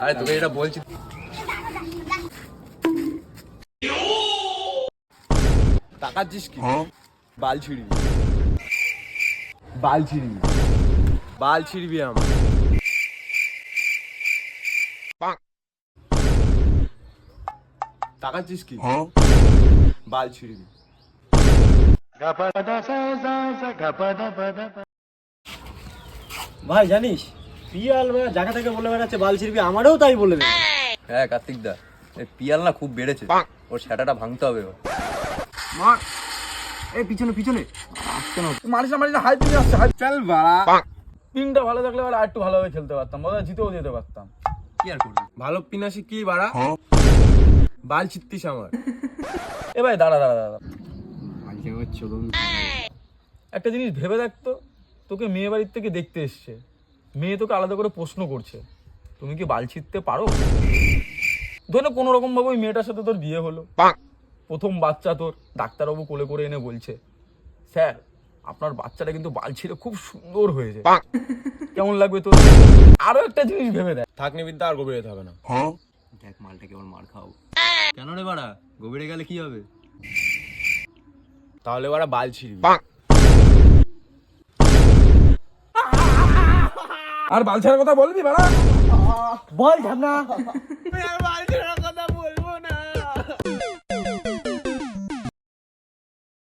আরে তোকে এটা বলছি, তাকাচ্ছিস কি? বাল ছিড়বি, বাল ছিড়বি, বাল ছিড়বি আমার। তাকাচ্ছিস কি? বাল ছিড়বি। ভাই জানিস পিয়াল জায়গা থেকে বলে বেড়াচ্ছে বাল ছিড়বি, আমারও তাই বলে দেবে। হ্যাঁ কার্তিক দা, এই পিয়াল না খুব বেড়েছে, ওর সেটাটা ভাঙতে হবে। মার এই পিছনে পিছনে মারিস না হাই পিনে আসছে, হাই চল বাড়া। পিনটা ভালো থাকলে আর একটু ভালোভাবে খেলতে পারতাম, বড় জিতেও যেতে পারতাম। কি আর করবি, ভালো পিনাসি কি বাড়া, বাল ছিড়তিস আমার। এ ভাই দাঁড়া দাঁড়া দাঁড়া, চলুন একটা জিনিস ভেবে দেখতো, তোকে মেয়ে বাড়ির থেকে দেখতে এসছে, মেয়ে তোকে আলাদা করে প্রশ্ন করছে তুমি কি বাল ছিঁড়তে পারো। ধরে কোনো রকম ভাবে ওই মেয়েটার সাথে তোর বিয়ে হলো, প্রথম বাচ্চা তোর, ডাক্তারবাবু কোলে করে এনে বলছে স্যার আপনার বাচ্চাটা কিন্তু বাল ছিঁড়ে খুব সুন্দর হয়েছে, কেমন লাগবে তোর? আরো একটা জিনিস ভেবে দেখ, থাকনি বিদ্যা আর গভীরে যেতে হবে না। দেখ মালটা কেবল মার খাও। কেন রে বাড়া, গভীরে গেলে কি হবে? তাহলে বাড়া বাল ছিড়বি। আর বাল ছাড়ার কথা বলবি বাড়া? বল ঝামনা। বাল ছিড়ার কথা বলবো না।